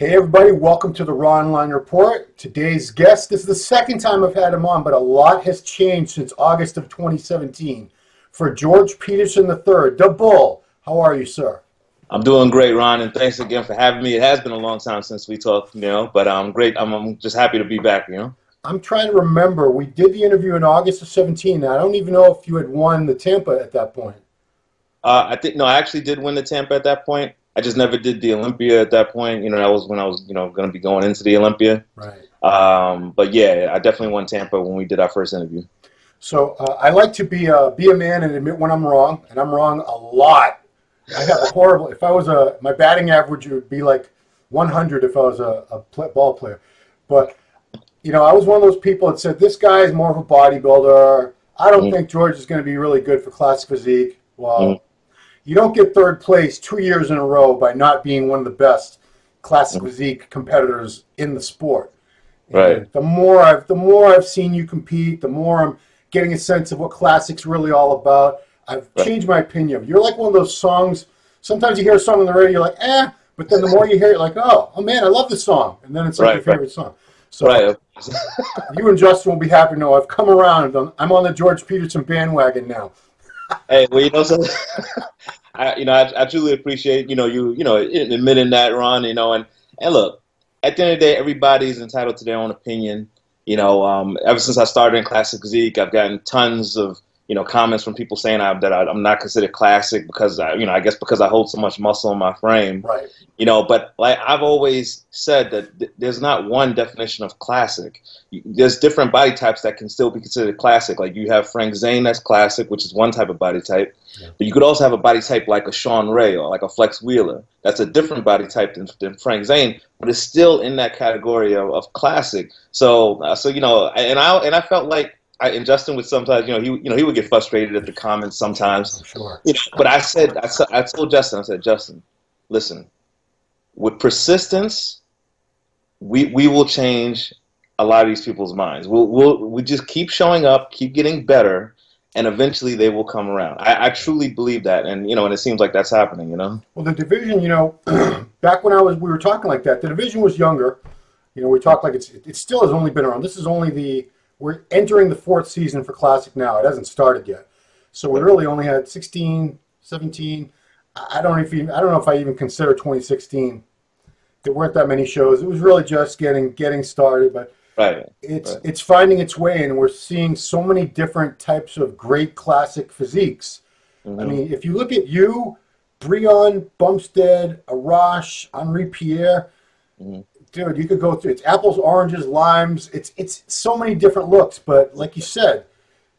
Hey everybody, welcome to the Ronline Report. Today's guest, this is the second time I've had him on, but a lot has changed since August of 2017. For George Peterson III, the Bull. How are you, sir? I'm doing great, Ron, and thanks again for having me. It has been a long time since we talked, but I'm great. I'm just happy to be back. I'm trying to remember. We did the interview in August of 17. I don't even know if you had won the Tampa at that point. No, I actually did win the Tampa at that point. I just never did the Olympia at that point. That was when I was, going to be going into the Olympia. Right. But yeah, I definitely won Tampa when we did our first interview. So I like to be a man and admit when I'm wrong, and I'm wrong a lot. I have a horrible. If I was my batting average would be like 100 if I was a ball player. But I was one of those people that said this guy is more of a bodybuilder. I don't think George is going to be really good for Classic Physique. Well, you don't get third place 2 years in a row by not being one of the best Classic Physique competitors in the sport. Right. And the more I've seen you compete, the more I'm getting a sense of what Classic's really all about. I've changed my opinion. You're like one of those songs. Sometimes you hear a song on the radio, you're like, but then the more you hear it, you're like, oh man, I love this song. And then it's like your favorite song. So you and Justin will be happy to know I've come around. I'm on the George Peterson bandwagon now. Hey, well, I truly appreciate, you admitting that, Ron, and look, at the end of the day, everybody's entitled to their own opinion. Ever since I started in Classic Physique, I've gotten tons of, comments from people saying that I'm not considered classic because I guess because I hold so much muscle in my frame. Right. But like I've always said that there's not one definition of classic. There's different body types that can still be considered classic. Like you have Frank Zane, that's classic, which is one type of body type. Yeah. But you could also have a body type like a Sean Ray or like a Flex Wheeler. That's a different body type than Frank Zane, but it's still in that category of classic. So and I felt like. And Justin would sometimes, he would get frustrated at the comments sometimes. Sure. But I told Justin, I said, Justin, listen, with persistence, we will change a lot of these people's minds. We just keep showing up, keep getting better, and eventually they will come around. I truly believe that, and and it seems like that's happening. Well, the division, back when we were talking like that, the division was younger. We talked like it still has only been around. This is only we're entering the fourth season for Classic now. It hasn't started yet. So we really only had 16, 17. I don't know if I even consider 2016. There weren't that many shows. It was really just getting started, but it's finding its way, and we're seeing so many different types of great Classic physiques. I mean, if you look at you, Brion, Bumstead, Arash, Henri Pierre, dude, you could go through. It's apples, oranges, limes. It's so many different looks. But like you said,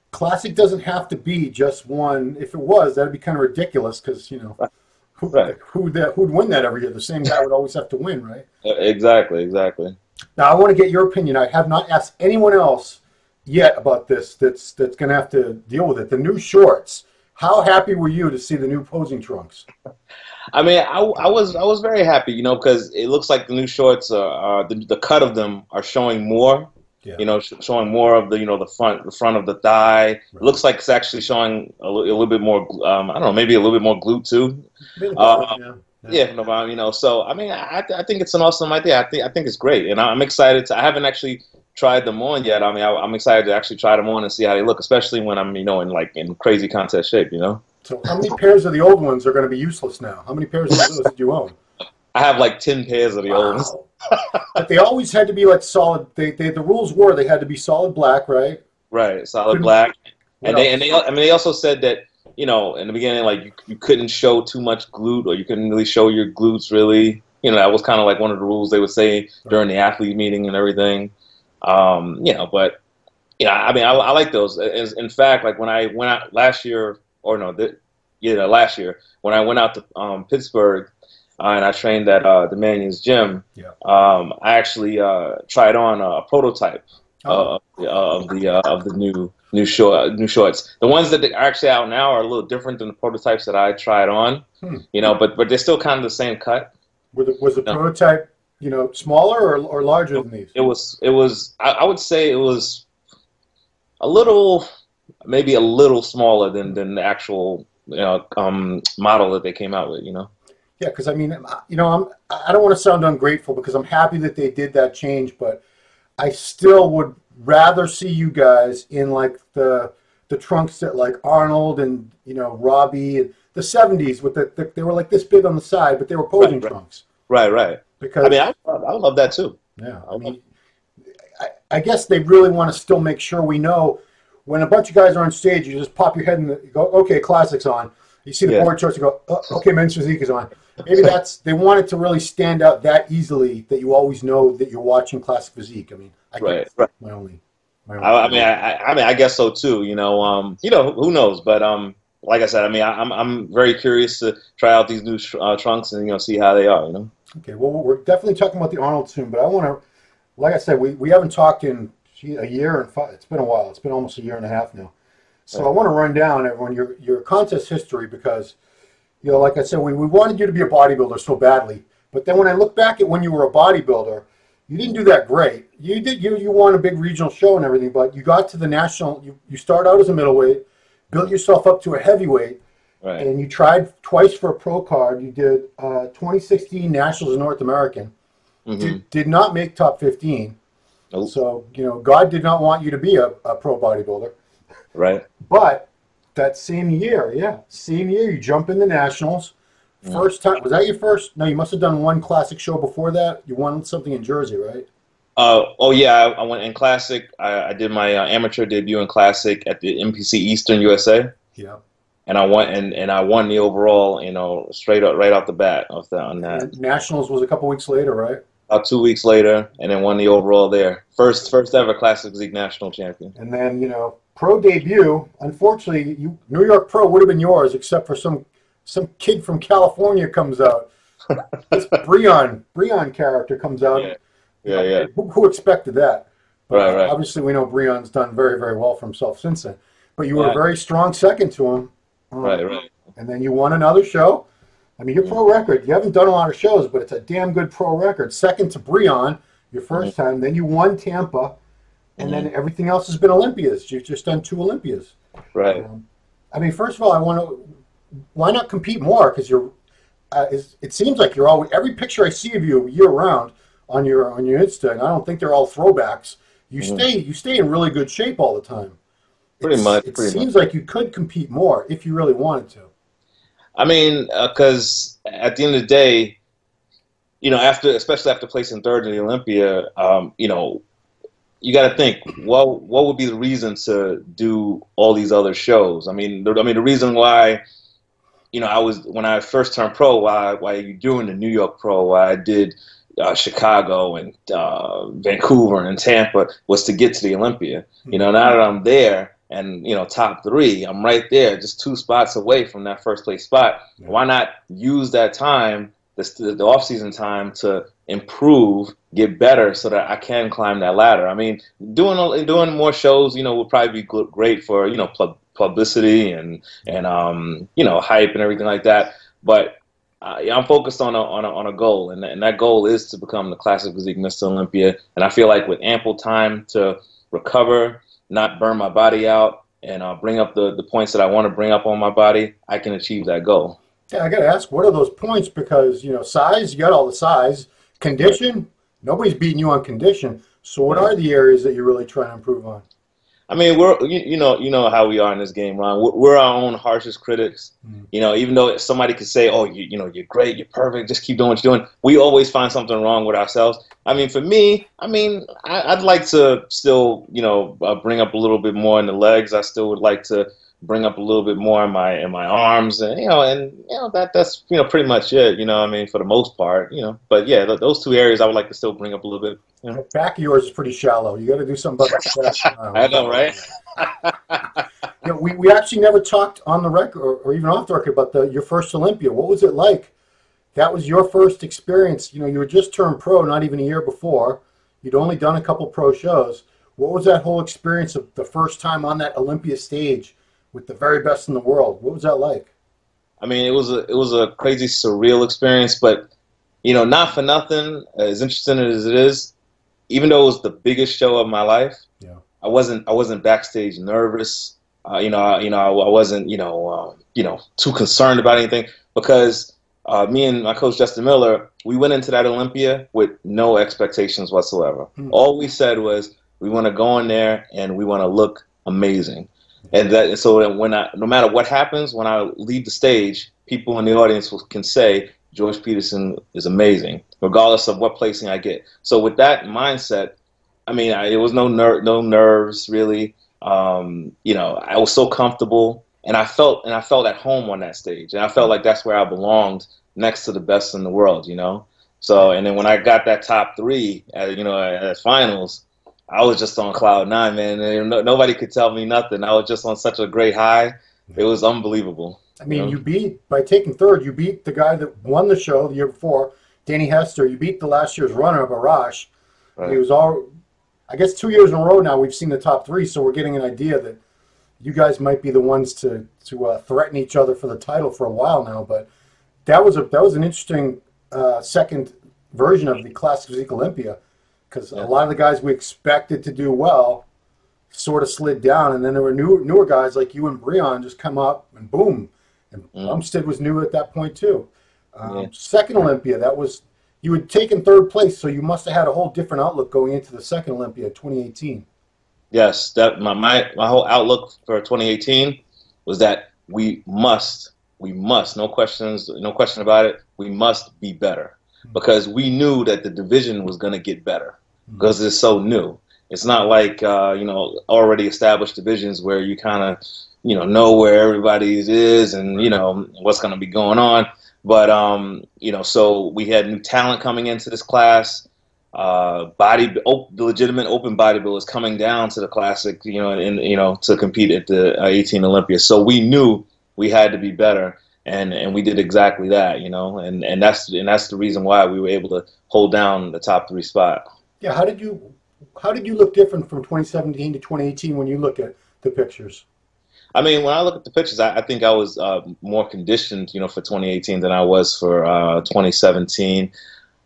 Classic doesn't have to be just one. If it was, that'd be kind of ridiculous because who'd win that every year? The same guy would always have to win, right? Exactly. Now I want to get your opinion. I have not asked anyone else yet about this. That's going to have to deal with it. The new shorts. How happy were you to see the new posing trunks? I mean, I was very happy, because it looks like the new shorts are the cut of them are showing more, showing more of the front of the thigh. Right. It looks like it's actually showing a little bit more. I don't know, maybe a little bit more glute too. So I mean, I think it's an awesome idea. I think it's great, and I'm excited. I haven't actually tried them on yet. I mean, I'm excited to actually try them on and see how they look, especially when I'm in crazy contest shape. So how many pairs of the old ones are going to be useless now? How many pairs of those did you own? I have like 10 pairs of the old ones. But they always had to be like solid. The rules were they had to be solid black, right? Right, solid black. And they also said that in the beginning, like you couldn't show too much glute, or you couldn't really show your glutes really. That was kind of like one of the rules they would say during the athlete meeting and everything. But I mean, I like those. In fact, like when I went out last year. Last year when I went out to Pittsburgh and I trained at the Manion's gym, I actually tried on a prototype of the new shorts. The ones that are actually out now are a little different than the prototypes that I tried on, but they're still kind of the same cut. Was the prototype smaller or larger than these? It was. I would say it was maybe a little smaller than the actual model that they came out with. Yeah, because I mean, you know, I don't want to sound ungrateful because I'm happy that they did that change, but I still would rather see you guys in like the trunks that like Arnold and you know Robbie and the '70s with they were like this big on the side, but they were posing Right, trunks. right. I mean, Because I would love that too. yeah, I mean, I guess they really want to still make sure we know when a bunch of guys are on stage, you just pop your head and you go, okay, Classic's on. You see the Yeah, board charts, you go, okay, Men's Physique is on. Maybe they want it to really stand out that easily that you always know that you're watching Classic Physique. I mean, I right. guess my only, my only. I mean, I guess so too. You know, who knows? But like I said, I mean, I'm very curious to try out these new trunks and you know see how they are. You know. Okay, well, we're definitely talking about the Arnold soon, but I want to, like I said, we haven't talked in a year and five. It's been a while. It's been almost a year and a half now. So I want to run down everyone your contest history because, you know, like I said, we wanted you to be a bodybuilder so badly. But then when I look back at when you were a bodybuilder, you didn't do that great. You won a big regional show and everything, but you got to the national. You started out as a middleweight, built yourself up to a heavyweight, Right. and you tried twice for a pro card. You did 2016 Nationals in North American. Mm-hmm. Did not make top 15. Nope. So, you know, God did not want you to be a pro bodybuilder. Right. But that same year, you jump in the Nationals. First time, was that your first? No, you must have done one classic show before that. You won something in Jersey, right? Oh yeah, I went in Classic. I did my amateur debut in Classic at the NPC Eastern USA, Yeah. and I won and I won the overall. You know, straight up right off the bat on that. And Nationals was a couple weeks later, right? About 2 weeks later, and then won the overall there. First ever Classic Physique national champion. And then, you know, pro debut. Unfortunately, New York Pro would have been yours, except for some kid from California comes out. This Breon character comes out. Yeah. Yeah. Who expected that? But Right. obviously, we know Breon's done very, very well for himself since then. But you were a Yeah. very strong second to him. Right. And then you won another show. I mean, your pro record, you haven't done a lot of shows, but it's a damn good pro record. Second to Breon, your first time. Then you won Tampa. And then everything else has been Olympias. You've just done 2 Olympias. Right. I mean, first of all, I want to, why not compete more? Because it seems like you're always, every picture I see of you year round on your Insta, and I don't think they're all throwbacks. You stay in really good shape all the time. Pretty much. It seems like you could compete more if you really wanted to. I mean, because at the end of the day, you know, especially after placing third in the Olympia, you know, you got to think, well, what would be the reason to do all these other shows? I mean, the reason why, you know, when I first turned pro, why you doing the New York Pro, why I did Chicago and Vancouver and Tampa was to get to the Olympia. You know, now that I'm there and, you know, top 3, I'm right there, just 2 spots away from that first place spot. Yeah. Why not use that time, the off-season time, to improve, get better so that I can climb that ladder? I mean, doing more shows, you know, would probably be great for, you know, publicity and you know, hype and everything like that. But I'm focused on a goal, and that goal is to become the Classic Physique Mr. Olympia. And I feel like with ample time to recover, not burn my body out, and bring up the points that I want to bring up on my body, I can achieve that goal. Yeah, I got to ask, what are those points? Because, you know, size, you got all the size. Condition, nobody's beating you on condition. So what are the areas that you're really trying to improve on? I mean, you know how we are in this game, Ron. We're our own harshest critics. You know, even though somebody could say, "Oh, you know, you're great, you're perfect, just keep doing what you're doing," we always find something wrong with ourselves. I mean, for me, I'd like to still, you know, bring up a little bit more in the legs. I still would like to bring up a little bit more in my arms, and you know that's you know pretty much it. You know, I mean, for the most part, you know. But yeah, those 2 areas I would like to still bring up a little bit. You know? The back of yours is pretty shallow. You got to do something about that. I know, right? You know, we actually never talked on the record or even off the record about your first Olympia. What was it like? That was your first experience. You know, you were just turned pro not even a year before. You'd only done a couple pro shows. What was that whole experience of the first time on that Olympia stage with the very best in the world? What was that like? I mean, it was a crazy, surreal experience, but you know, not for nothing, as interesting as it is, even though it was the biggest show of my life, Yeah. I wasn't backstage nervous. I wasn't too concerned about anything, because me and my coach Justin Miller, we went into that Olympia with no expectations whatsoever. All we said was we want to go in there and we want to look amazing. And that, so when no matter what happens, when I leave the stage, people in the audience can say George Peterson is amazing, regardless of what placing I get. So with that mindset, I mean, it was no nerves really. You know, I was so comfortable, and I felt at home on that stage, and I felt like that's where I belonged, next to the best in the world. You know, so and then when I got that top 3, you know, at finals, I was just on cloud 9, man. And nobody could tell me nothing. I was just on such a great high. It was unbelievable. I mean, you beat, by taking 3rd, you beat the guy that won the show the year before, Danny Hester. You beat the last year's runner-up, Arash. Right. He was all, I guess 2 years in a row now we've seen the top 3, so we're getting an idea that you guys might be the ones to threaten each other for the title for a while now. But that was an interesting second version of the Classic Physique Olympia, because a lot of the guys we expected to do well sort of slid down, and then there were newer guys like you and Breon just come up and boom. And Bumstead was new at that point too. Second Olympia, you had taken 3rd place, so you must have had a whole different outlook going into the second Olympia, 2018. Yes, that my whole outlook for 2018 was that we must, no question about it, we must be better, because we knew that the division was going to get better because it's so new. It's not like you know, already established divisions where you kind of know where everybody is and what's going to be going on. But you know, so we had new talent coming into this class. The legitimate open bodybuilders coming down to the Classic, to compete at the 18 Olympia. So we knew we had to be better, and we did exactly that, and that's the reason why we were able to hold down the top 3 spot. Yeah, how did you look different from 2017 to 2018 when you look at the pictures? I mean, when I look at the pictures, I think I was more conditioned, for 2018 than I was for 2017.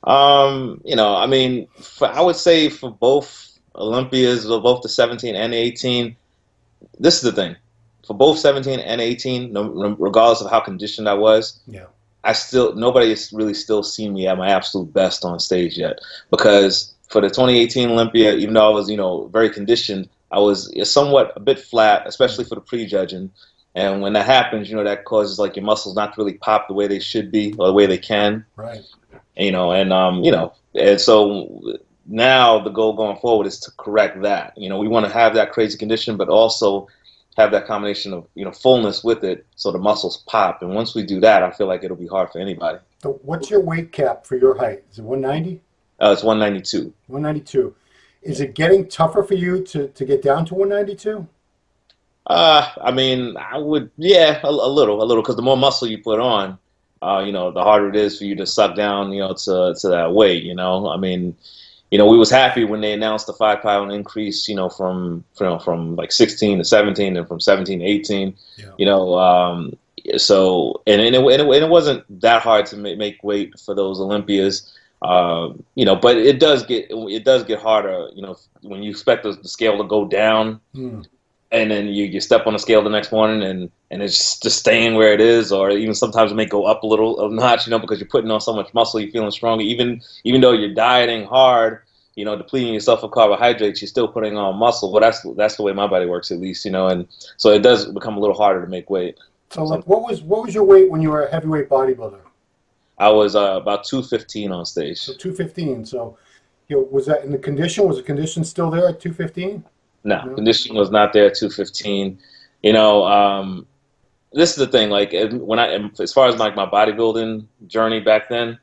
I mean, I would say for both Olympias, both the 17 and the 18, this is the thing. For both 17 and 18, regardless of how conditioned I was, nobody has really still seen me at my absolute best on stage yet. Because for the 2018 Olympia, even though I was, very conditioned, I was somewhat a bit flat, especially for the prejudging. And when that happens, that causes like your muscles not to really pop the way they should be or the way they can. Right. And so now the goal going forward is to correct that. We want to have that crazy condition, but also have that combination of, fullness with it so the muscles pop. And once we do that, I feel like it'll be hard for anybody. So what's your weight cap for your height? Is it 190? It's 192. 192. Is it getting tougher for you to get down to 192? I mean, I would, a little, because the more muscle you put on, the harder it is for you to suck down, to that weight, I mean, we was happy when they announced the 5-pound increase, from like 16 to 17 and from 17 to 18, so, and it wasn't that hard to make weight for those Olympias. But it does get harder, when you expect the scale to go down, and then you step on the scale the next morning and it's just staying where it is, or even sometimes it may go up a notch, because you're putting on so much muscle, you're feeling stronger, even though you're dieting hard, depleting yourself of carbohydrates, you're still putting on muscle. Well, that's the way my body works, at least, and so it does become a little harder to make weight. So what was your weight when you were a heavyweight bodybuilder? I was about 215 on stage. So 215. So, was that in the condition? Was the condition still there at 215? No, condition was not there at 215. This is the thing. Like as far as like my bodybuilding journey back then,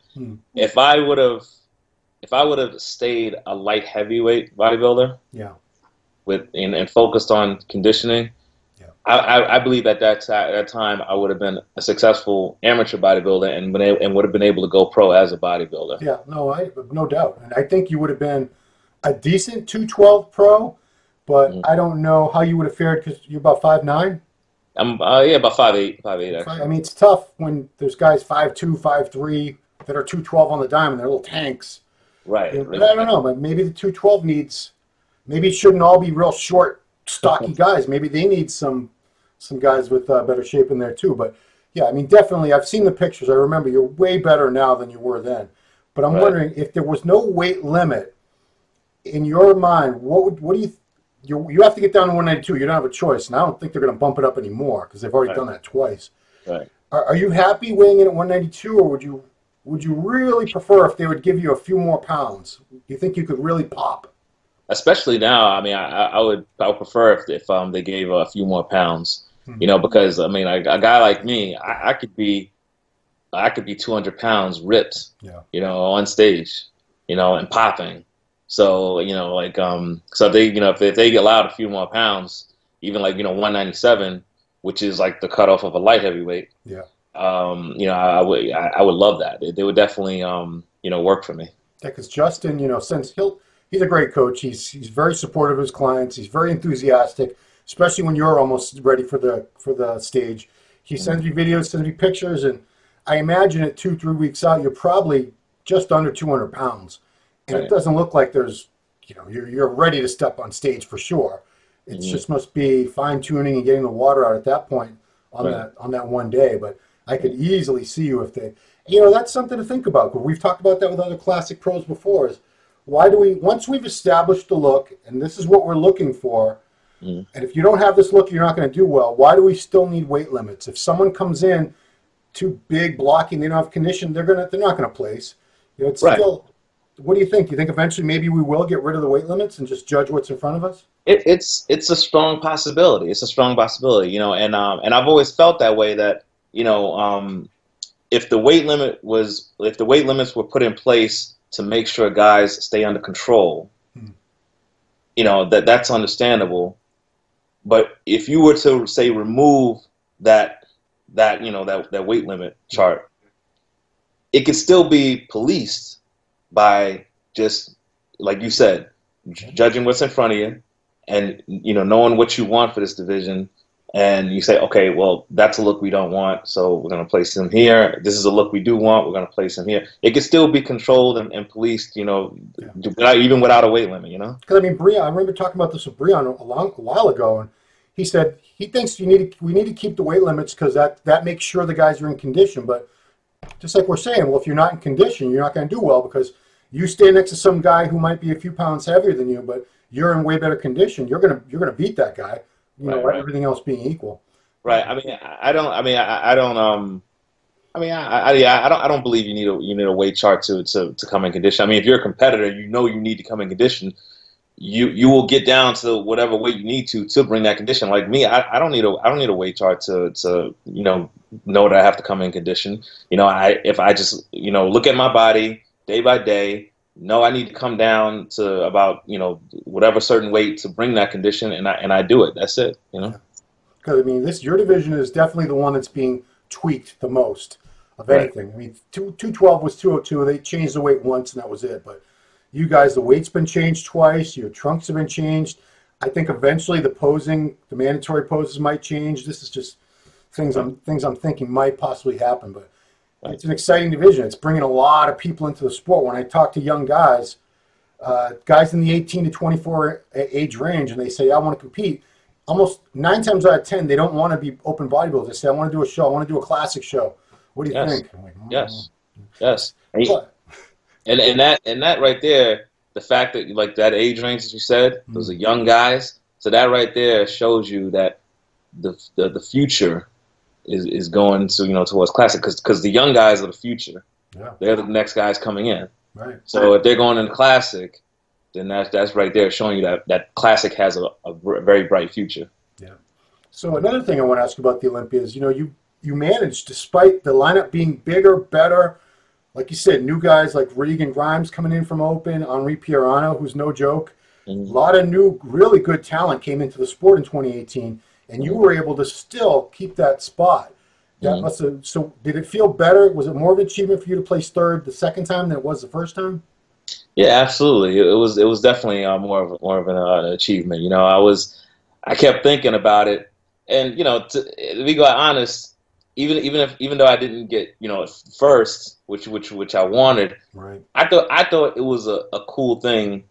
if I would have stayed a light heavyweight bodybuilder, and focused on conditioning. I believe at that time I would have been a successful amateur bodybuilder and would have been able to go pro as a bodybuilder. Yeah, no doubt. And I think you would have been a decent 212 pro, but I don't know how you would have fared because you're about 5'9". I'm about 5'8", actually. I mean, it's tough when there's guys 5'2", 5'3" that are 212 on the dime and they're little tanks. Right. But I don't know. But maybe the 212 needs. Maybe it shouldn't all be real short, stocky guys. Maybe they need some guys with better shape in there too. But Yeah, I mean, definitely. I've seen the pictures. I remember you're way better now than you were then. But I'm Right. wondering if there was no weight limit in your mind. What do you have to get down to 192? You don't have a choice, and I don't think they're going to bump it up anymore because they've already Right. done that twice. Right. Are you happy weighing in at 192, or would you really prefer if they would give you a few more pounds? Do you think you could really pop? Especially now, I mean, I would prefer if they gave a few more pounds, Hmm. because I mean, a guy like me, I could be 200 pounds ripped, Yeah. on stage, and popping. So so if they allowed a few more pounds, even like 197, which is like the cutoff of a light heavyweight, Yeah. I would love that. They would definitely work for me. Yeah, because Justin, since he's a great coach. He's very supportive of his clients. He's very enthusiastic, especially when you're almost ready for the stage. He sends me videos, sends me pictures, and I imagine at 2, 3 weeks out, you're probably just under 200 pounds, and it Right. doesn't look like you're ready to step on stage for sure. It Hmm. just must be fine tuning and getting the water out at that point on Right. that one day. But I could Right. easily see you if they, that's something to think about. 'Cause we've talked about that with other classic pros before. Is why do we once we've established the look and this is what we're looking for, Hmm. and if you don't have this look, you're not going to do well. Why do we still need weight limits? If someone comes in too big, blocking, they don't have condition, they're not going to place. It's Right. still. What do you think? Do you think eventually maybe we will get rid of the weight limits and just judge what's in front of us? It's a strong possibility. It's a strong possibility, and I've always felt that way. That if the weight limits were put in place to make sure guys stay under control, Hmm. that's understandable. But if you were to say remove that weight limit chart, it could still be policed by just like you said, judging what's in front of you, and knowing what you want for this division, and you say, okay, well, that's a look we don't want, so we're going to place him here. This is a look we do want, we're going to place him here. It could still be controlled and policed, Yeah. even without a weight limit. Because I mean, Breon, I remember talking about this with Breon a while ago, and he said he thinks we need to keep the weight limits because that makes sure the guys are in condition. But just like we're saying, well, if you're not in condition, you're not going to do well because you stand next to some guy who might be a few pounds heavier than you, but you're in way better condition. You're gonna beat that guy. Right, right, Everything else being equal. right. I mean, I don't. I don't believe you need a weight chart to come in condition. I mean, if you're a competitor, you need to come in condition. You will get down to whatever weight you need to bring that condition. Like me, I don't need a weight chart to know that I have to come in condition. If I just look at my body day by day, I need to come down to about whatever certain weight to bring that condition, and I do it. That's it. Because I mean, your division is definitely the one that's being tweaked the most of Right. anything. I mean, 212 was 202. They changed the weight once, and that was it. But you guys, the weight's been changed twice. Your trunks have been changed. I think eventually the mandatory poses might change. This is just things I'm thinking might possibly happen. But Right. it's an exciting division. It's bringing a lot of people into the sport. When I talk to young guys, guys in the 18 to 24 age range, and they say, I want to compete, almost 9 times out of 10, they don't want to be open bodybuilders. They say, I want to do a show. I want to do a classic show. What do you Yes. think? I'm like, Yes. Yes. But, And that right there, the fact that like that age range that you said, those are young guys. So that right there shows you that the future is going to towards classic because the young guys are the future. yeah, They're the next guys coming in. right. So if they're going in classic, then that's right there showing you that classic has a very bright future. Yeah. So another thing I want to ask about the Olympia is, you managed, despite the lineup being bigger, better, like you said, new guys like Regan Grimes coming in from Open, Henri Pierano, who's no joke. A lot of new, really good talent came into the sport in 2018, and you were able to still keep that spot. That must have, so did it feel better? Was it more of an achievement for you to place third the second time than it was the first time? Yeah, absolutely. It was definitely more of an achievement. I kept thinking about it, and to be quite honest, even though I didn't get first, which I wanted, Right. I thought it was a cool thing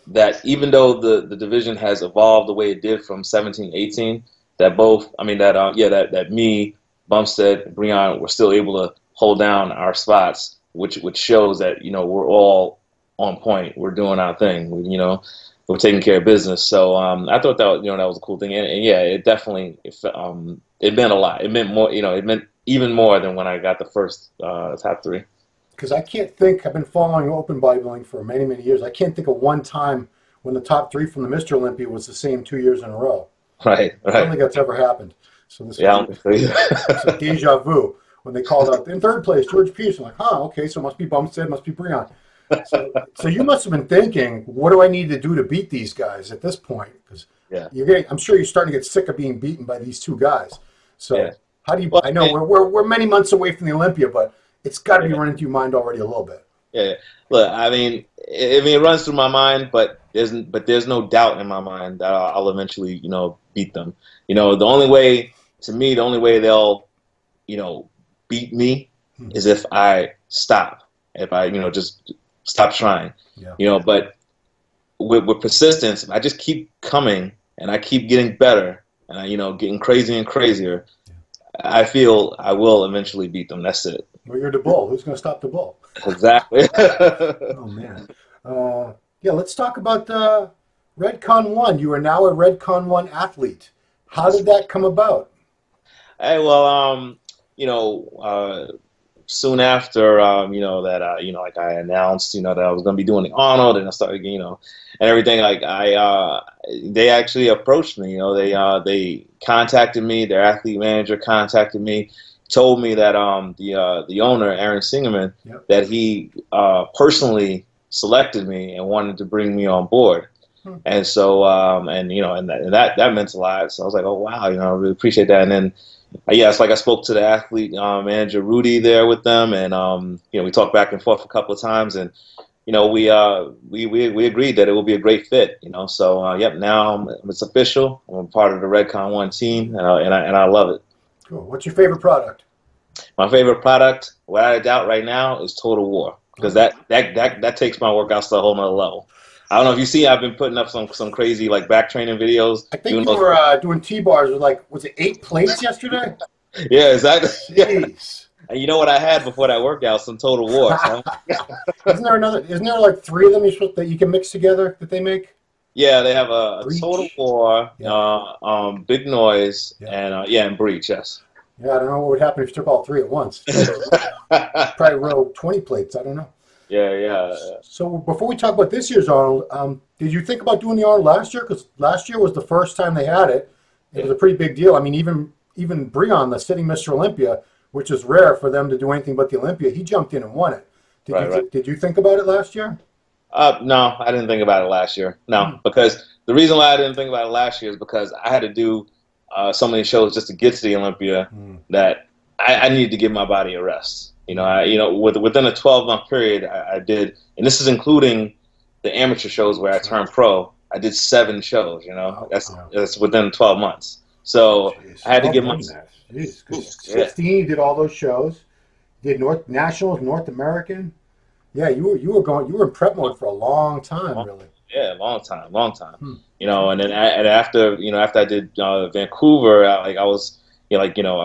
that even though the division has evolved the way it did from 17, 18, that both I mean that me Bumstead, Breon were still able to hold down our spots, which shows that, you know, we're all on point. We're doing our thing. We're taking care of business. So I thought that, you know, that was a cool thing. And yeah, it definitely it meant a lot. It meant more. You know, it meant even more than when I got the first top 3. Because I can't think, I've been following open bodybuilding for many, many years. I can't think of one time when the top 3 from the Mr. Olympia was the same 2 years in a row. Right. I don't think that's ever happened. So this it's a deja vu when they called out in 3rd place George Peterson. Like, okay, so it must be Bumstead, must be Breon. So you must have been thinking, what do I need to do to beat these guys at this point? Because I'm sure you're starting to get sick of being beaten by these 2 guys. So how do you? I know we're many months away from the Olympia, but it's got to be running through your mind already a little bit. Yeah. Look, I mean, it runs through my mind, but there's no doubt in my mind that I'll eventually, you know, beat them. You know, the only way they'll, you know, beat me is if I stop. If I, you know, just stop trying. Yeah. You know, but with persistence, if I just keep coming and I keep getting better and I, you know, getting crazier and crazier, I feel I will eventually beat them. That's it. Well, you're the bull. Who's going to stop the bull? Exactly. Oh, man. Yeah, let's talk about Redcon 1. You are now a Redcon 1 athlete. How did that come about? Hey, well, you know, soon after, you know, that, you know, like I announced, you know, that I was going to be doing the Arnold, and I started, you know, and everything, like they actually approached me, you know, they contacted me, their athlete manager contacted me, told me that the owner, Aaron Singerman, that he personally selected me and wanted to bring me on board. And so, and, you know, and that meant a lot. So I was like, oh, wow, you know, I really appreciate that. And then, it's like I spoke to the athlete manager, Rudy, there with them. And, you know, we talked back and forth a couple of times. And, you know, we agreed that it will be a great fit, you know. So, now it's official. I'm part of the Redcon 1 team, and I love it. Cool. What's your favorite product? My favorite product, without a doubt right now, is Total War. Because that takes my workouts to a whole nother level. I don't know if you see, I've been putting up some crazy like back training videos. I think you were doing T-bars with was it 8 plates yesterday? Yeah, exactly. Jeez. And you know what I had before that workout? Some Total War. So. Isn't there like 3 of them that you can mix together that they make? Yeah, they have a Total War, Big Noise, and Breach. Yes. Yeah, I don't know what would happen if you took all 3 at once. Probably row 20 plates. I don't know. Yeah. So before we talk about this year's Arnold, did you think about doing the Arnold last year? Because last year was the first time they had it. It was a pretty big deal. I mean, even Breon, the sitting Mr. Olympia, which is rare for them to do anything but the Olympia, he jumped in and won it. Did you think about it last year? No, I didn't think about it last year. No, because the reason why I didn't think about it last year is because I had to do so many shows just to get to the Olympia that I needed to give my body a rest. You know, within a 12-month period, I did, and this is including the amateur shows where I turned pro. I did 7 shows. You know, that's within 12 months. So I had to give myself. 16, you did all those shows. You did Nationals, North American. Yeah, you were in prep mode for a long time, really. Yeah, long time. You know, and then after I did Vancouver, I was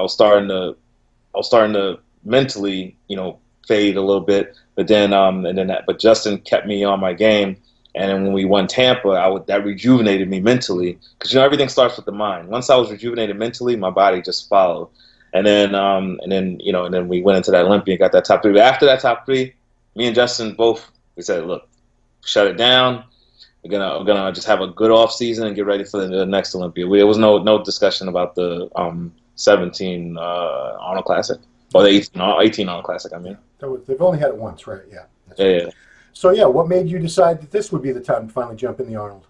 starting to mentally, you know, fade a little bit, but then but Justin kept me on my game, and then when we won Tampa, that rejuvenated me mentally, because you know everything starts with the mind. Once I was rejuvenated mentally, my body just followed, and then we went into that Olympia and got that top 3. But after that top 3, me and Justin we said, look, shut it down. We're gonna just have a good off season and get ready for the next Olympia. There was no discussion about the 17 Arnold Classic. Or the 18 Arnold Classic, I mean. They've only had it once, right? Yeah. Yeah. So, what made you decide that this would be the time to finally jump in the Arnold?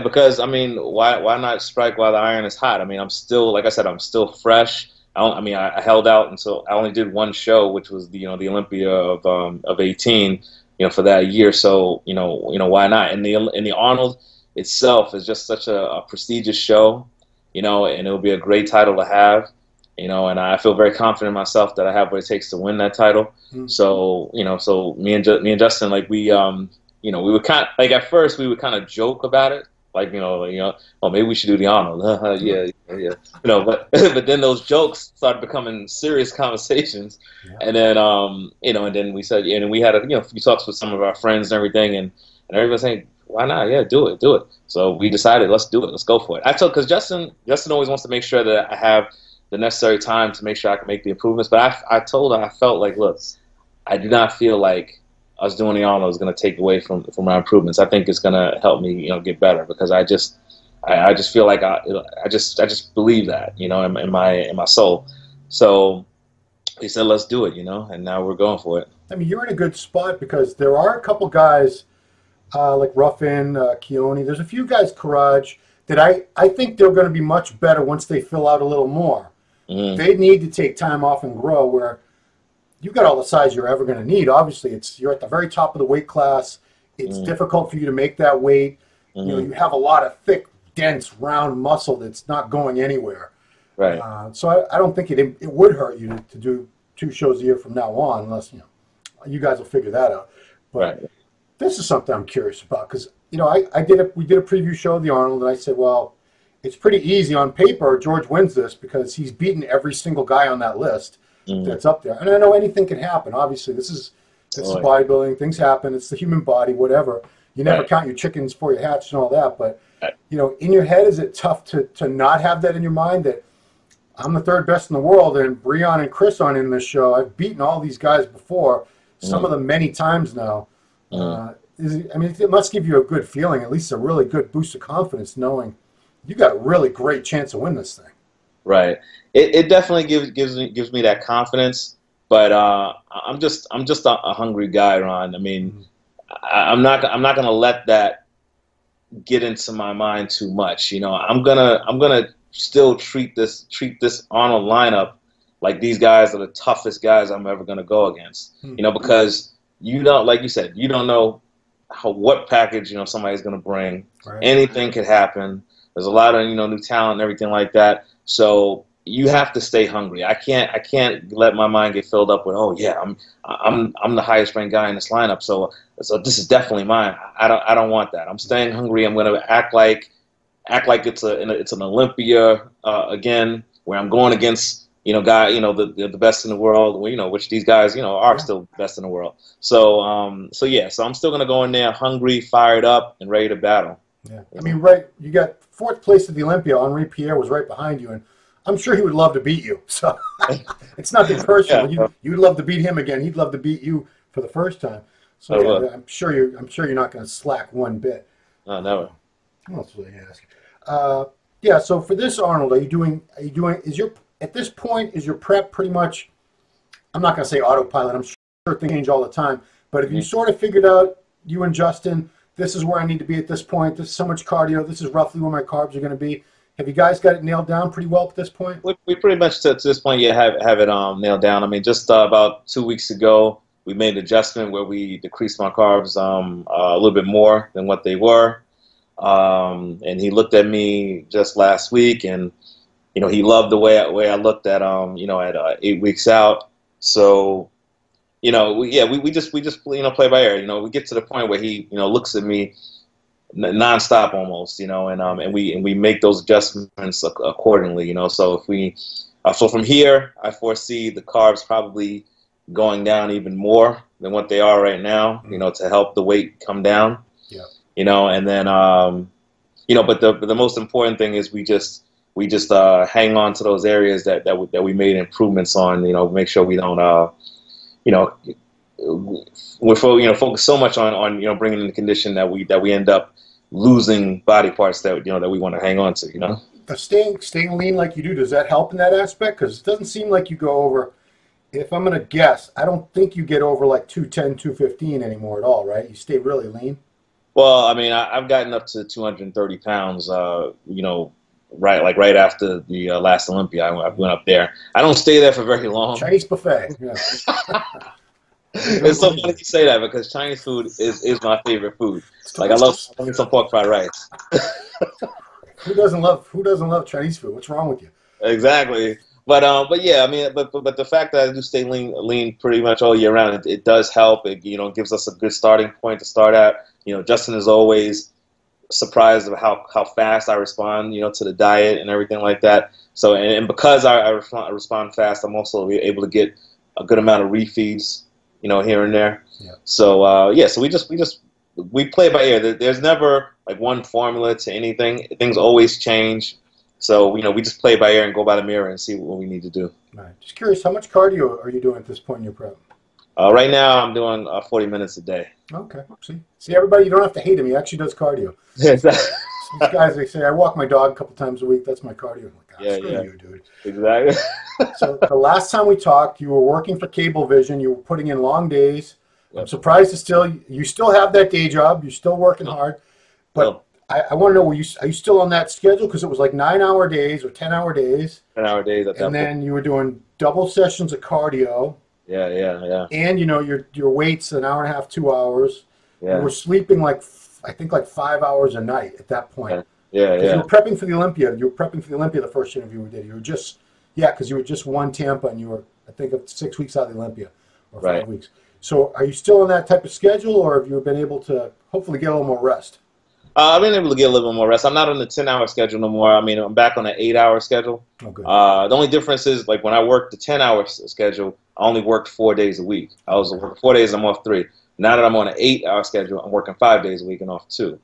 Because, I mean, why not strike while the iron is hot? I mean, I'm still, like I said, I'm still fresh. I held out until I only did 1 show, which was the Olympia of 18, you know, for that year. So, you know, why not? And the Arnold itself is just such a prestigious show, you know, and it would be a great title to have. You know, and I feel very confident in myself that I have what it takes to win that title. So, you know, so me and Justin, like we would kind of, like at first we would kind of joke about it, Like, oh, maybe we should do the Arnold. Yeah, yeah. But then those jokes started becoming serious conversations, Yeah. and then and then we said, and we had a few talks with some of our friends and everything, and everybody saying, why not? Yeah, do it, do it. So we decided, let's do it, let's go for it. Because Justin always wants to make sure that I have the necessary time to make sure I can make the improvements. But I told her, I felt like, look, I do not feel like us doing the Arnold is going to take away from my improvements. I think it's going to help me, get better, because I just feel like I just believe that, in my soul. So he said, let's do it, and now we're going for it. I mean, you're in a good spot because there are a couple guys like Ruffin, Keone. There's a few guys, Courage, that I think they're going to be much better once they fill out a little more. Mm-hmm. They need to take time off and grow, where you've got all the size you're ever going to need. Obviously, you're at the very top of the weight class. It's difficult for you to make that weight. Mm-hmm. You have a lot of thick, dense, round muscle that's not going anywhere. Right. So I don't think it would hurt you to do 2 shows a year from now on, unless you guys will figure that out. But right. This is something I'm curious about, because we did a preview show of the Arnold, and I said, well, it's pretty easy on paper. George wins this because he's beaten every single guy on that list that's up there. And I know anything can happen. Obviously, this is bodybuilding. Things happen. It's the human body, whatever. You never count your chickens before you hatch and all that. But, in your head, is it tough to not have that in your mind, that I'm the 3rd best in the world, and Breon and Chris aren't in this show. I've beaten all these guys before, some of them many times now. It must give you a good feeling, at least a really good boost of confidence, knowing you got a really great chance to win this thing. Right. It definitely gives me that confidence, but I'm just a hungry guy, Ron. I mean, I'm not gonna let that get into my mind too much. I'm gonna still treat this Arnold lineup like these guys are the toughest guys I'm ever gonna go against. Because like you said, you don't know what package somebody's gonna bring. Right. Anything could happen. There's a lot of new talent and everything like that. So you have to stay hungry. I can't let my mind get filled up with, oh yeah, I'm the highest ranked guy in this lineup. So this is definitely mine. I don't want that. I'm staying hungry. I'm gonna act like it's an Olympia again, where I'm going against the best in the world. Which these guys are still best in the world. So I'm still gonna go in there hungry, fired up, and ready to battle. Yeah, I mean, right. You got 4th place at the Olympia. Henri Pierre was right behind you, and I'm sure he would love to beat you. So it's nothing personal. Yeah. You'd love to beat him again. He'd love to beat you for the first time. So I'm sure you're not going to slack one bit. No, never. What else was I going to ask? So for this Arnold, at this point, is your prep pretty much, I'm not going to say autopilot. I'm sure things change all the time. But have you sort of figured out, you and Justin, this is where I need to be at this point, this is so much cardio, this is roughly where my carbs are going to be? Have you guys got it nailed down pretty well at this point? We pretty much, to this point, have it nailed down. I mean, just about 2 weeks ago, we made an adjustment where we decreased my carbs a little bit more than what they were. And he looked at me just last week, and he loved the way I looked at at 8 weeks out. So we just play by ear. We get to the point where he looks at me nonstop almost, and we make those adjustments accordingly. So so from here, I foresee the carbs probably going down even more than what they are right now, to help the weight come down. Yeah. And then but the most important thing is we just hang on to those areas that we made improvements on. Make sure we don't we're focus so much on bringing in the condition that we end up losing body parts that that we want to hang on to. Staying lean like you do, does that help in that aspect? Because it doesn't seem like you go over. If I'm going to guess, I don't think you get over like 210, 215 anymore at all, right? You stay really lean. Well, I mean, I've gotten up to 230 pounds. Right after the last Olympia, I went up there. I don't stay there for very long. Chinese buffet. Yeah. It's so funny you say that, because Chinese food is my favorite food. Like, I love some pork fried rice. Who doesn't love Chinese food? What's wrong with you? Exactly. But yeah, I mean, but the fact that I do stay lean pretty much all year round, it does help. It gives us a good starting point to start at. Justin is always surprised of how fast I respond, to the diet and everything like that. So, and because I respond fast, I'm also able to get a good amount of refeeds, here and there. Yeah. So, yeah, so we play by ear. There's never like one formula to anything. Things always change. So, we just play by ear and go by the mirror and see what we need to do. Right. Just curious, how much cardio are you doing at this point in your prep? Right now, I'm doing 40 minutes a day. Okay. See, everybody, you don't have to hate him. He actually does cardio. These guys, they say, I walk my dog a couple times a week. That's my cardio. I'm like, screw you, dude. Exactly. So the last time we talked, you were working for Cablevision. You were putting in long days. Yep. I'm surprised you still have that day job. You're still working hard. But I want to know, are you still on that schedule? Because it was like 9-hour days or 10-hour days. 10-hour days at that point. And then you were doing double sessions of cardio. Yeah. And your weight's an hour and a half, 2 hours. Yeah. You were sleeping I think 5 hours a night at that point. Yeah. You were prepping for the Olympia. You were prepping for the Olympia the first interview we did. You were just because you were just won Tampa and you were, I think, 6 weeks out of the Olympia or 5 weeks. So are you still on that type of schedule, or have you been able to hopefully get a little more rest? I've been able to get a little bit more rest. I'm not on the 10-hour schedule no more. I mean, I'm back on an 8-hour schedule. Oh, good. The only difference is, like, when I worked the 10-hour schedule, I only worked 4 days a week. I was working 4 days, I'm off 3. Now that I'm on an 8-hour schedule, I'm working 5 days a week and off 2.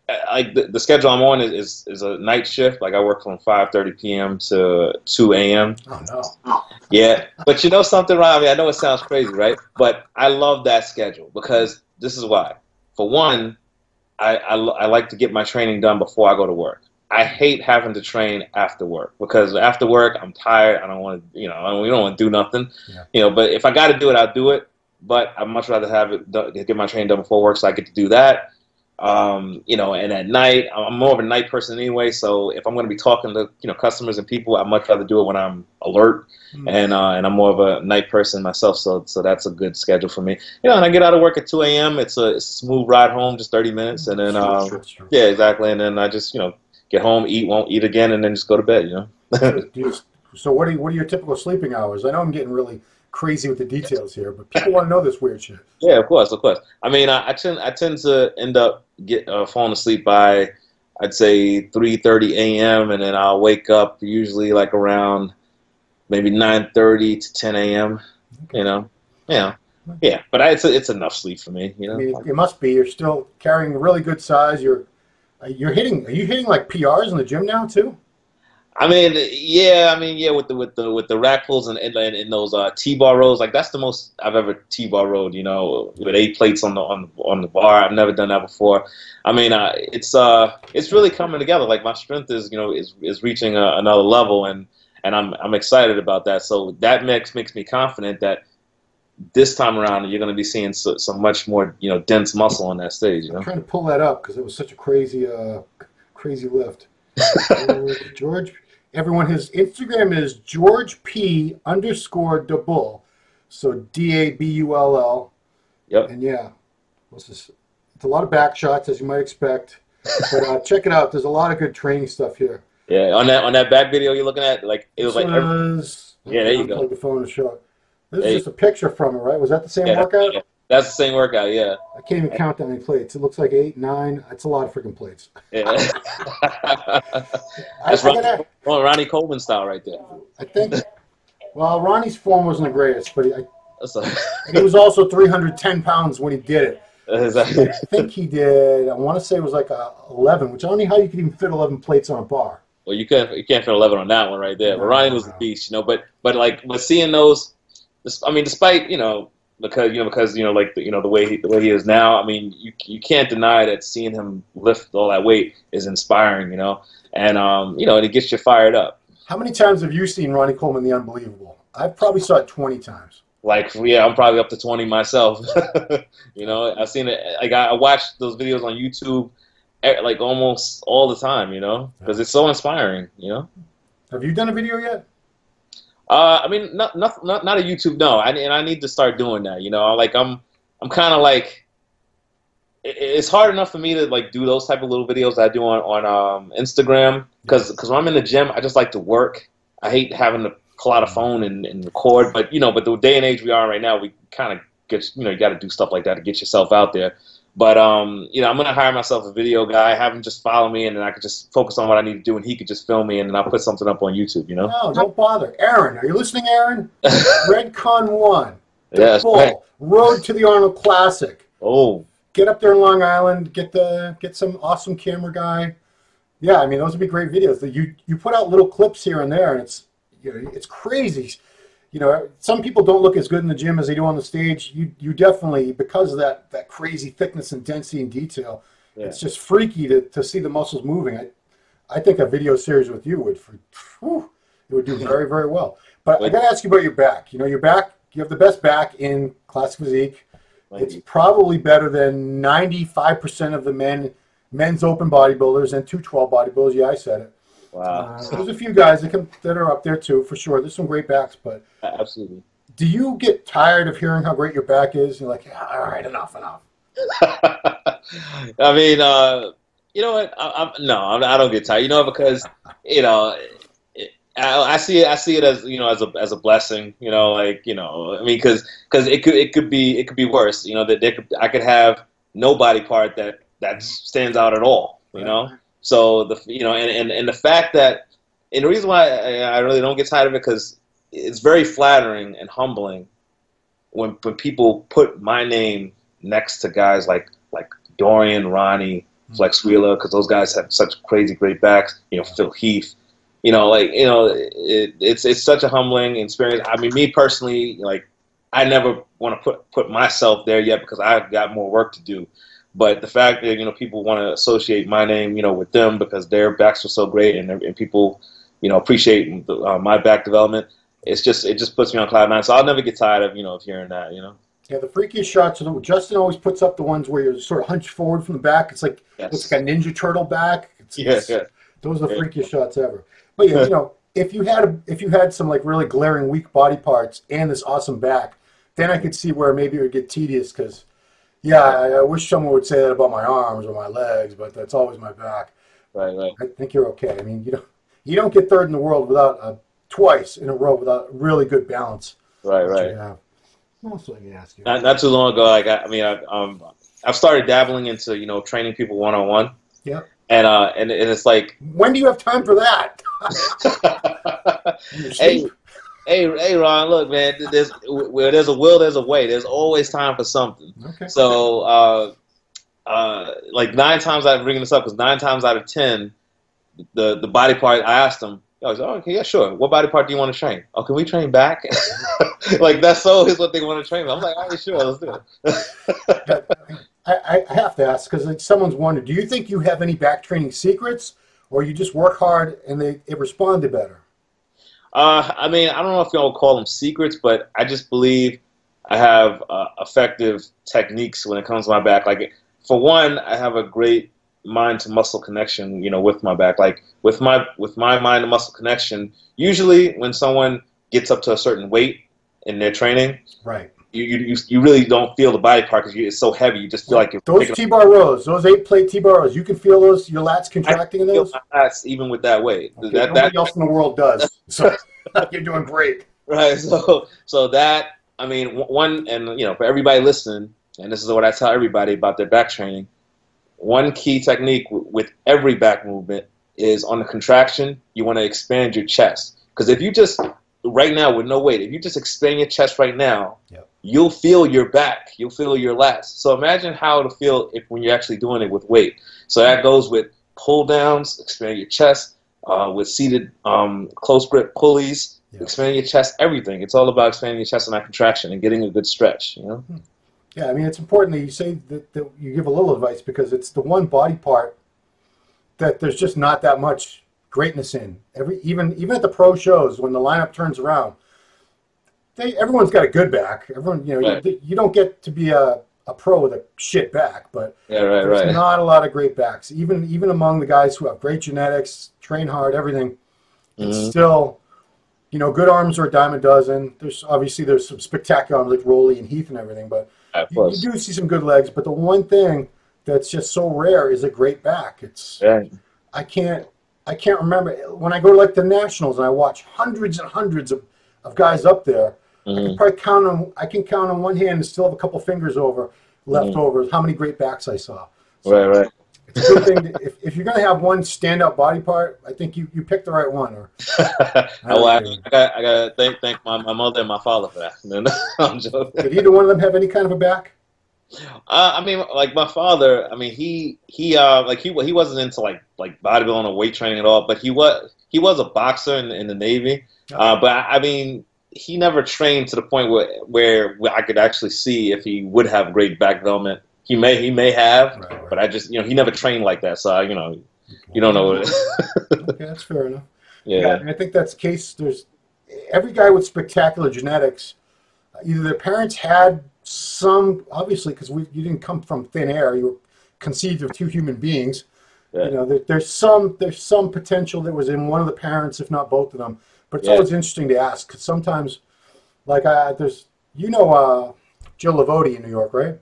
Like the schedule I'm on is a night shift. Like I work from 5:30 p.m. to 2 a.m. Oh no. Yeah, but you know something, Ryan? I mean, I know it sounds crazy, right? But I love that schedule because this is why. For one, I like to get my training done before I go to work. I hate having to train after work because after work I'm tired. I don't want to, we don't want to do nothing, But if I got to do it, I'll do it. But I'd much rather have it get my training done before work, so I get to do that. And at night, I'm more of a night person anyway. So if I'm going to be talking to customers and people, I'd much rather do it when I'm alert, and I'm more of a night person myself. So that's a good schedule for me. And I get out of work at 2 a.m. It's a smooth ride home, just 30 minutes, and then Sure. yeah, exactly. And then I just get home, eat, won't eat again, and then just go to bed. So what are your typical sleeping hours? I know I'm getting really crazy with the details here, but people want to know this weird shit. Yeah, of course. I mean, I tend to end up falling asleep by, I'd say 3:30 a.m. and then I'll wake up usually like around maybe 9:30 to 10 a.m. Okay. Yeah. But it's enough sleep for me. I mean, it must be. You're still carrying really good size. Are you hitting like PRs in the gym now too? I mean, with the rack pulls and those T-bar rows, like that's the most I've ever T-bar rowed, with 8 plates on the bar. I've never done that before. I mean, it's really coming together. Like my strength is reaching another level, and I'm excited about that. So that makes me confident that this time around you're going to be seeing some much more dense muscle on that stage. I'm trying to pull that up because it was such a crazy lift. George. Everyone, his Instagram is GeorgeP_Dabull. So DABULL. Yep. And yeah, what's this? It's a lot of back shots, as you might expect. But check it out. There's a lot of good training stuff here. Yeah, on that back video you're looking at, like it was like. Yeah, there you go. Plug the phone to show it. This is just a picture from it, right? Was that the same workout? Yeah. That's the same workout, yeah. I can't even count that many plates. It looks like 8, 9. That's a lot of freaking plates. Yeah. That's Ronnie Coleman style right there. I think, well, Ronnie's form wasn't the greatest, but he was also 310 pounds when he did it. Exactly. I think he did, I want to say it was like 11, which I don't know how you could even fit 11 plates on a bar. Well, you can't fit 11 on that one right there. But Ronnie was the beast, but seeing those, I mean, despite, because the way he is now. I mean, you can't deny that seeing him lift all that weight is inspiring, and it gets you fired up. How many times have you seen Ronnie Coleman the Unbelievable? I probably saw it 20 times. I'm probably up to 20 myself. I've seen it. Like I watch those videos on YouTube, like almost all the time, because it's so inspiring. Have you done a video yet? I mean, not a YouTube, no. I need to start doing that. I'm kind of like, it's hard enough for me to do those type of little videos that I do on Instagram because when I'm in the gym, I just like to work. I hate having to pull out a phone and record. But the day and age we are in right now, we kind of get you got to do stuff like that to get yourself out there. But you know, I'm gonna hire myself a video guy, have him just follow me, and then I could just focus on what I need to do, and he could just film me, and then I'll put something up on YouTube. You know? No, don't bother. Aaron, are you listening, Aaron? Redcon 1, the Yes, Bull, right. Road to the Arnold Classic. Oh, Get up there in Long Island, get some awesome camera guy. Yeah, I mean those would be great videos. You put out little clips here and there, and it's crazy. You know, some people don't look as good in the gym as they do on the stage. You definitely, because of that crazy thickness and density and detail, yeah. it's just freaky to see the muscles moving. I think a video series with you it would do very, very well. But I got to ask you about your back. You know, your back, you have the best back in Classic Physique. It's probably better than 95% of the men's open bodybuilders and 212 bodybuilders. Yeah, I said it. Wow. There's a few guys that are up there too, for sure. There's some great backs, but Absolutely. do you get tired of hearing how great your back is? You're like, yeah, all right, enough. I mean, you know what? I don't get tired. You know, because you know, I see it as, you know, as a blessing. You know, like, you know, I mean, because it could be worse. You know, that I could have no body part that stands out at all. You know, so and the fact that, and the reason why I really don't get tired of it, because it's very flattering and humbling when people put my name next to guys like Dorian, Ronnie, Flex Wheeler, because those guys have such crazy great backs. You know, Phil Heath. You know, like, you know, it's such a humbling experience. I mean, me personally, like, I never want to put myself there yet because I've got more work to do. But the fact that, you know, people want to associate my name, you know, with them because their backs were so great, and people, you know, appreciate my back development. It just puts me on cloud nine. So I'll never get tired of hearing that, you know. Yeah, the freakiest shots. Justin always puts up the ones where you're sort of hunched forward from the back. It's like looks like a Ninja Turtle back. Those are the freakiest shots ever. But yeah, you know, if you had some like really glaring weak body parts and this awesome back, then I could see where maybe it would get tedious. Because yeah, I wish someone would say that about my arms or my legs, but that's always my back. Right. I think you're okay. I mean, you don't get third in the world without twice in a row without really good balance. Right. What else did I ask you? Not too long ago, like I've started dabbling into, you know, training people one-on-one. Yeah. And it's like, when do you have time for that? hey, Ron, look, man, where there's a will, there's a way. There's always time for something. Okay. So, like 9 times I bring this up because 9 times out of 10, the body part, I asked them, I was like, oh, okay, yeah, sure. What body part do you want to train? Oh, can we train back? Like, that's always what they want to train. I'm like, all right, sure, let's do it. I have to ask, because someone's wondered, do you think you have any back training secrets, or you just work hard and it responded better? I mean, I don't know if y'all call them secrets, but I just believe I have effective techniques when it comes to my back. Like, for one, I have a great mind to muscle connection, you know, with my back. Like, with my mind to muscle connection, usually when someone gets up to a certain weight in their training, right, you really don't feel the body part because it's so heavy. You just feel like you're those T-bar rows, those 8-plate T-bar rows. You can feel those, your lats contracting in those. My lats even with that weight. Okay, nobody else in the world does. So you're doing great. Right. So that, I mean, one, and you know, for everybody listening, and this is what I tell everybody about their back training. One key technique with every back movement is on the contraction. You want to expand your chest, because if you just right now with no weight, if you just expand your chest right now, you'll feel your back, you'll feel your lats. So imagine how it'll feel when you're actually doing it with weight. So that goes with pull downs, expand your chest, with seated close grip pulleys, expand your chest, everything. It's all about expanding your chest and that contraction and getting a good stretch, you know? Yeah, I mean, it's important that you say that you give a little advice, because it's the one body part that there's just not that much greatness in. Even at the pro shows, when the lineup turns around, everyone's got a good back. Everyone, you know, right. You don't get to be a pro with a shit back, but there's not a lot of great backs. Even among the guys who have great genetics, train hard, everything, it's still, you know, good arms are a dime a dozen. There's some spectacular arms like Rolly and Heath and everything, but you do see some good legs. But the one thing that's just so rare is a great back. It's I can't remember when I go to like the nationals and I watch hundreds and hundreds of guys up there. I can probably count on one hand and still have a couple fingers over left over is how many great backs I saw. So right. It's a good thing if you're going to have one standout body part, I think you picked the right one. Or I got to thank my mother and my father for that. No, I'm joking. Did either one of them have any kind of a back? I mean, like my father. I mean, he wasn't into like bodybuilding or weight training at all. But he was a boxer in the Navy. But I mean, he never trained to the point where I could actually see if he would have great back development. He may have, right. But I just he never trained like that. So you don't know what it is. Okay, that's fair enough. Yeah, and I think that's the case. There's every guy with spectacular genetics. Either their parents had some, obviously, because you didn't come from thin air. You were conceived of two human beings. Yeah. There's some potential that was in one of the parents, if not both of them. But it's always interesting to ask, because sometimes, like there's Jill Lavodi in New York, right?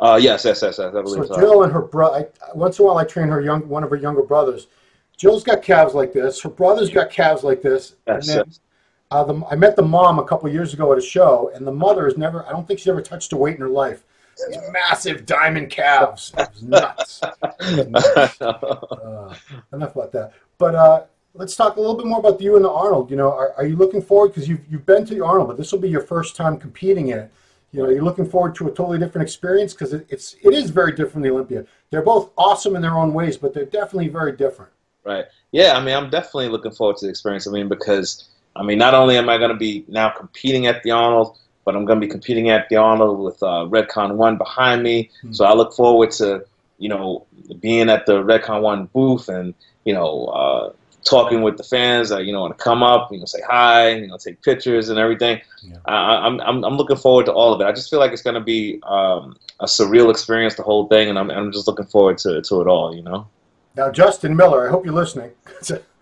Yes, I believe so. Jill and her brother, once in a while I train one of her younger brothers. Jill's got calves like this. Her brother's got calves like this. Yes, and then, I met the mom a couple years ago at a show, and the mother has never, I don't think she's ever touched a weight in her life. These massive diamond calves. It was nuts. Enough about that. But let's talk a little bit more about you and the Arnold. Are you looking forward, because you've been to the Arnold, but this will be your first time competing in it. You're looking forward to a totally different experience, because it is very different from the Olympia. They're both awesome in their own ways, but they're definitely very different. Right. Yeah, I mean, I'm definitely looking forward to the experience. I mean, because, not only am I going to be now competing at the Arnold, but I'm going to be competing at the Arnold with Redcon 1 behind me. Mm-hmm. So I look forward to, being at the Redcon 1 booth and, talking with the fans that want to come up, say hi, take pictures and everything. Yeah. I'm looking forward to all of it. I just feel like it's going to be a surreal experience, the whole thing, and I'm just looking forward to it all. Now, Justin Miller, I hope you're listening.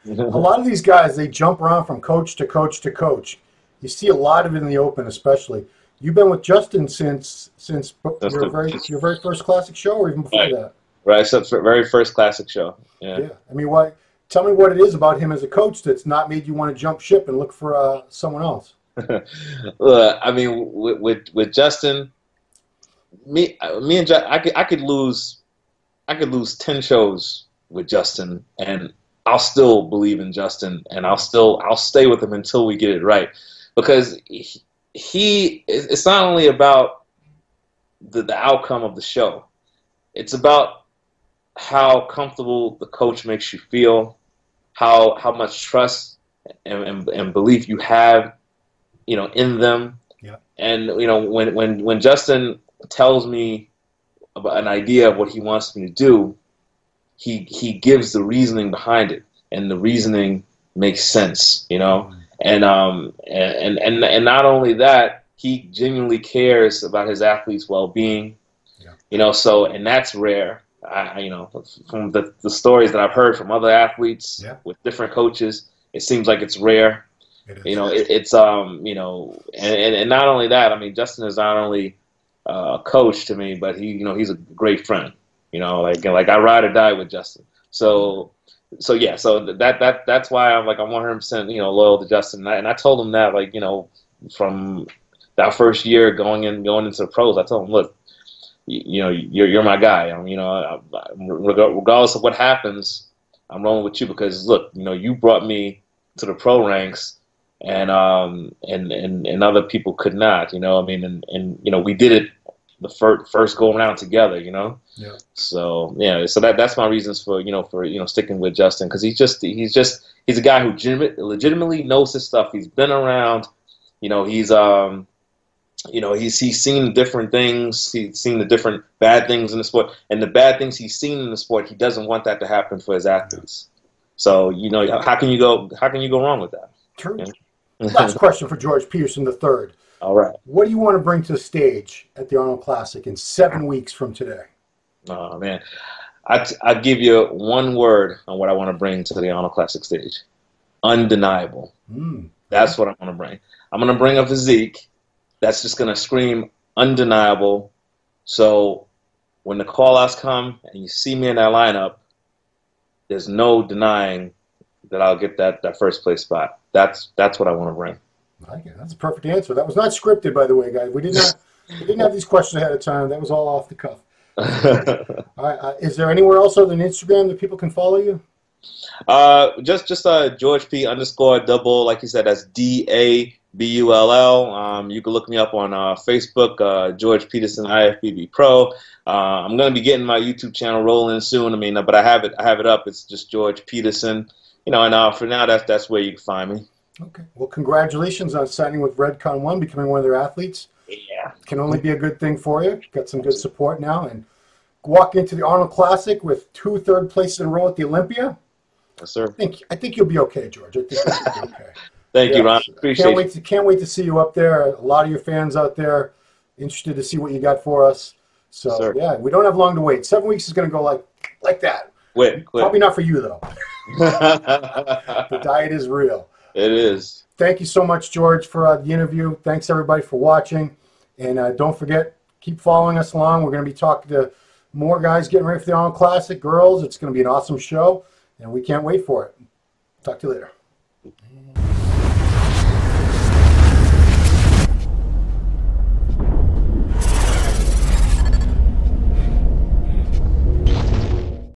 A lot of these guys, they jump around from coach to coach to coach. You see a lot of it in the open, especially. You've been with Justin since your very first Classic show, or even before that? Right, so very first Classic show. Yeah. I mean, why? Tell me what it is about him as a coach that's not made you want to jump ship and look for someone else. I mean, with Justin, me and Justin, I could lose 10 shows with Justin, and I'll still believe in Justin, and I'll stay with him until we get it right, because it's not only about the outcome of the show. It's about how comfortable the coach makes you feel, how much trust and belief you have, in them. Yeah. And when Justin tells me about an idea of what he wants me to do, he gives the reasoning behind it, and the reasoning makes sense, And not only that, he genuinely cares about his athletes' well-being, So, and that's rare. From the stories that I've heard from other athletes with different coaches, it seems like it's rare. It's and not only that. I mean, Justin is not only a coach to me, but he's a great friend. Like I ride or die with Justin. So that's why I'm 100% loyal to Justin. And I told him that from that first year going into the pros, I told him, look, you're my guy. Regardless of what happens, I'm rolling with you, because look, you brought me to the pro ranks, and other people could not. And we did it the first go around together. Yeah. So so that's my reasons for sticking with Justin, because he's a guy who legitimately knows his stuff. He's been around. He's seen different things. He's seen the different bad things in the sport, and the bad things he's seen in the sport, he doesn't want that to happen for his athletes. So how can you go wrong with that? True. Last question for George Peterson III. All right. What do you want to bring to the stage at the Arnold Classic in 7 weeks from today? Oh man, I'll give you one word on what I want to bring to the Arnold Classic stage: undeniable. That's what I want to bring. I'm going to bring a physique that's just going to scream undeniable. So when the call-outs come and you see me in that lineup, there's no denying that I'll get that first place spot. That's what I want to bring. I like it. That's a perfect answer. That was not scripted, by the way, guys. We did not. We didn't have these questions ahead of time. That was all off the cuff. All right. Is there anywhere else other than Instagram that people can follow you? Just George P underscore double, like you said, that's DABULL. You can look me up on Facebook, George Peterson IFBB Pro. I'm gonna be getting my YouTube channel rolling soon. I mean, but I have it up. It's just George Peterson. You know, and for now, that's where you can find me. Okay. Well, congratulations on signing with Redcon One, becoming one of their athletes. Yeah. Can only be a good thing for you. Got some good support now, and walk into the Arnold Classic with 2 third places in a row at the Olympia. Yes, sir. I think you'll be okay, George. I think you'll be okay. Thank you, Ron. Appreciate it. Can't wait to see you up there. A lot of your fans out there interested to see what you got for us. So yeah, we don't have long to wait. 7 weeks is going to go like that. Quick. Probably not for you though. The diet is real. It is. Thank you so much, George, for the interview. Thanks everybody for watching, and don't forget, keep following us along. We're going to be talking to more guys getting ready for the Arnold Classic. Girls, it's going to be an awesome show, and we can't wait for it. Talk to you later.